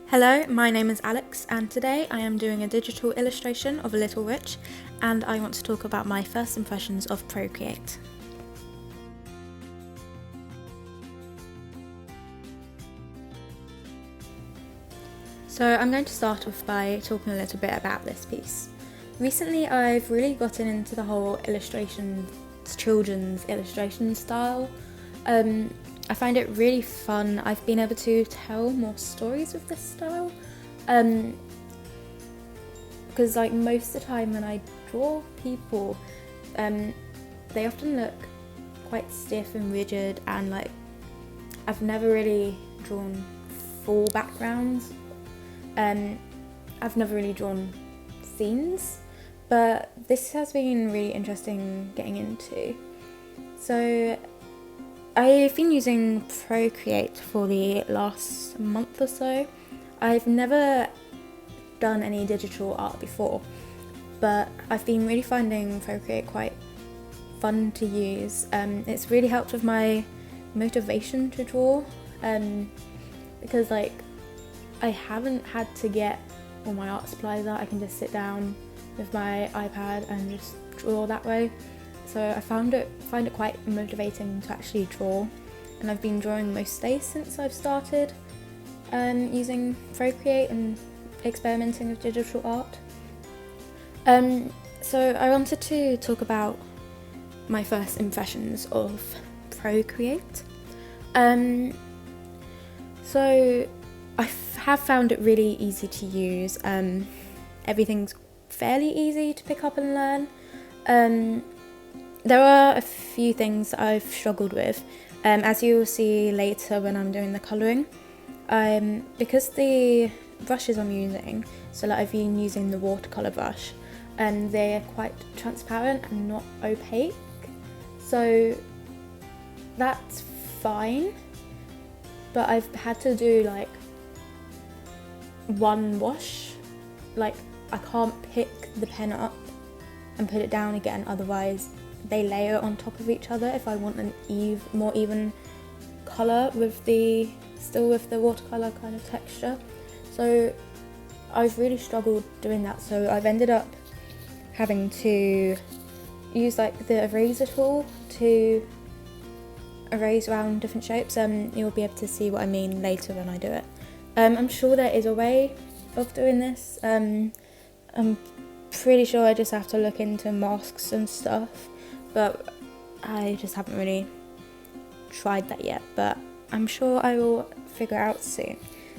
Hello, my name is Alex and today I am doing a digital illustration of a little witch and I want to talk about my first impressions of Procreate. So I'm going to start off by talking a little bit about this piece. Recently I've really gotten into the whole children's illustration style. I find it really fun. I've been able to tell more stories with this style. Because like most of the time when I draw people, they often look quite stiff and rigid, and like I've never really drawn full backgrounds. I've never really drawn scenes, but this has been really interesting getting into. So I've been using Procreate for the last month or so. I've never done any digital art before, but I've been really finding Procreate quite fun to use. It's really helped with my motivation to draw, because like I haven't had to get all my art supplies out. I can just sit down with my iPad and just draw that way. So I find it quite motivating to actually draw, and I've been drawing most days since I've started using Procreate and experimenting with digital art. So I wanted to talk about my first impressions of Procreate. So I have found it really easy to use. Everything's fairly easy to pick up and learn. There are a few things that I've struggled with, as you will see later when I'm doing the colouring. Because the brushes I'm using, so like I've been using the watercolour brush, and they're quite transparent and not opaque, so that's fine, but I've had to do like one wash. Like I can't pick the pen up and put it down again, otherwise they layer on top of each other if I want an more even colour with the watercolour kind of texture. So I've really struggled doing that, so I've ended up having to use like the eraser tool to erase around different shapes. You'll be able to see what I mean later when I do it. I'm sure there is a way of doing this. I'm pretty sure I just have to look into masks and stuff, but I just haven't really tried that yet, but I'm sure I will figure out soon.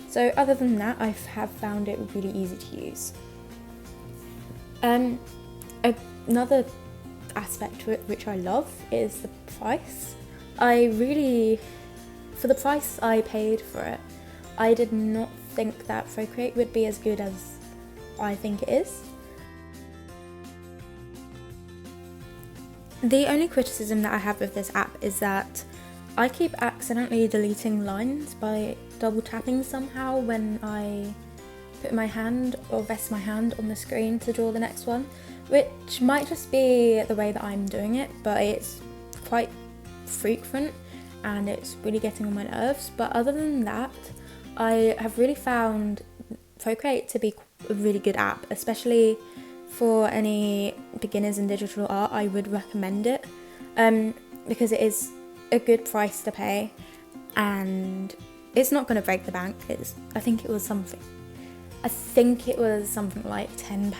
So other than that, I have found it really easy to use. Another aspect to it which I love is the price. For the price I paid for it, I did not think that Procreate would be as good as I think it is. The only criticism that I have with this app is that I keep accidentally deleting lines by double tapping somehow when I put my hand or rest my hand on the screen to draw the next one, which might just be the way that I'm doing it, but it's quite frequent and it's really getting on my nerves. But other than that, I have really found Procreate to be a really good app, especially for any beginners in digital art. I would recommend it, because it is a good price to pay and it's not going to break the bank. I think it was something like £10.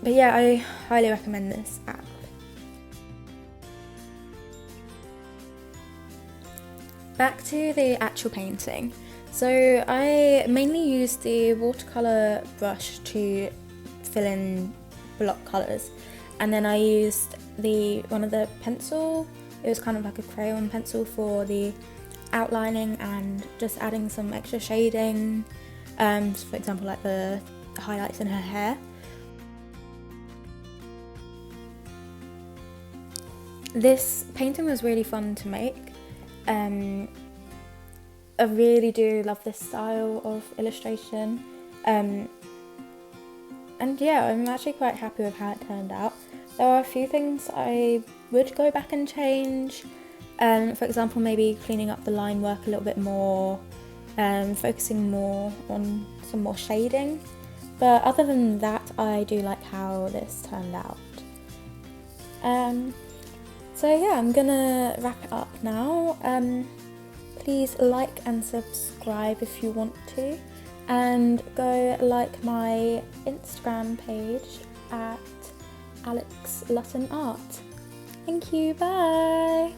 But yeah, I highly recommend this app. Back to the actual painting. So I mainly used the watercolour brush to fill in block colours, and then I used one of the pencil, it was kind of like a crayon pencil for the outlining and just adding some extra shading, for example like the highlights in her hair. This painting was really fun to make. I really do love this style of illustration, and yeah, I'm actually quite happy with how it turned out. There are a few things I would go back and change, for example maybe cleaning up the line work a little bit more, focusing more on some more shading. But other than that, I do like how this turned out. So yeah, I'm gonna wrap it up now. Please like and subscribe if you want to, and go like my Instagram page at Alex Lutton Art. Thank you, bye!